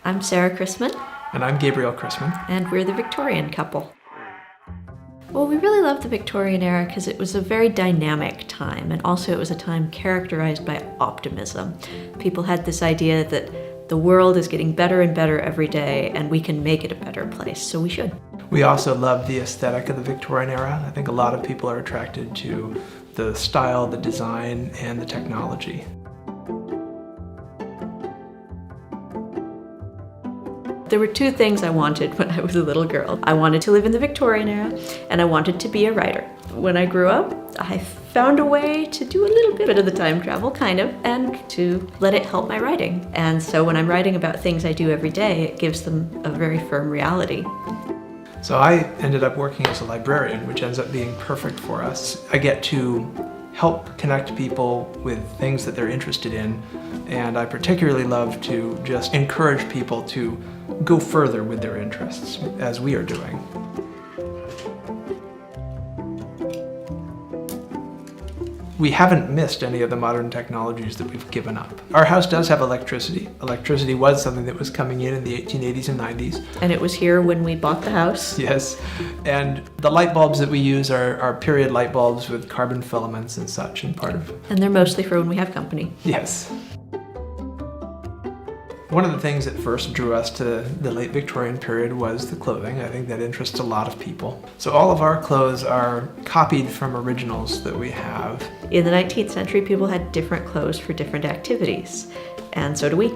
I'm Sarah Chrisman. And I'm Gabriel Chrisman. And we're the Victorian couple. Well, we really loved the Victorian era because it was a very dynamic time, and also it was a time characterized by optimism. People had this idea that the world is getting better and better every day, and we can make it a better place, so we should. We also love the aesthetic of the Victorian era. I think a lot of people are attracted to the style, the design, and the technology. There were two things I wanted when I was a little girl. I wanted to live in the Victorian era, and I wanted to be a writer. When I grew up, I found a way to do a little bit of the time travel, kind of, and to let it help my writing. And so when I'm writing about things I do every day, it gives them a very firm reality. So I ended up working as a librarian, which ends up being perfect for us. I get to help connect people with things that they're interested in, and I particularly love to just encourage people to go further with their interests, as we are doing. We haven't missed any of the modern technologies that we've given up. Our house does have electricity. Electricity was something that was coming in the 1880s and 90s. And it was here when we bought the house. Yes, and the light bulbs that we use are period light bulbs with carbon filaments and such, and part of... And they're mostly for when we have company. Yes. One of the things that first drew us to the late Victorian period was the clothing. I think that interests a lot of people. So all of our clothes are copied from originals that we have. In the 19th century, people had different clothes for different activities, and so do we.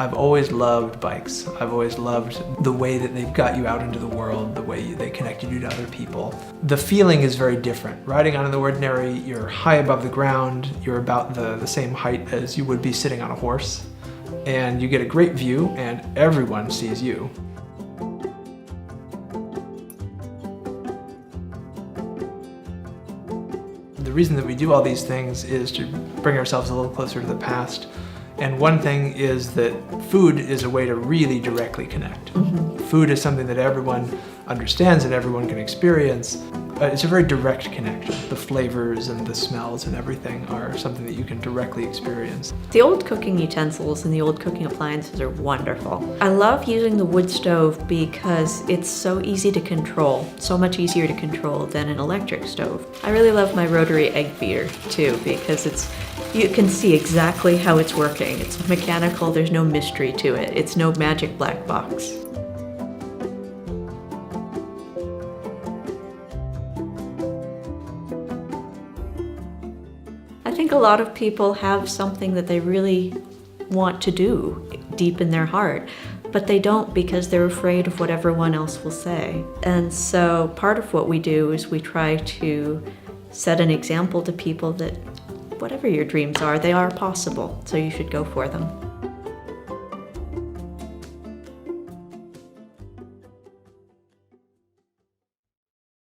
I've always loved bikes. I've always loved the way that they've got you out into the world, the way they connected you to other people. The feeling is very different. Riding on the ordinary, you're high above the ground, you're about the same height as you would be sitting on a horse, and you get a great view, and everyone sees you. The reason that we do all these things is to bring ourselves a little closer to the past. And one thing is that food is a way to really directly connect. Mm-hmm. Food is something that everyone understands and everyone can experience. It's a very direct connection. The flavors and the smells and everything are something that you can directly experience. The old cooking utensils and the old cooking appliances are wonderful. I love using the wood stove because it's so easy to control, so much easier to control than an electric stove. I really love my rotary egg beater too because you can see exactly how it's working. It's mechanical, there's no mystery to it. It's no magic black box. I think a lot of people have something that they really want to do deep in their heart, but they don't because they're afraid of what everyone else will say. And so part of what we do is we try to set an example to people that whatever your dreams are, they are possible, so you should go for them.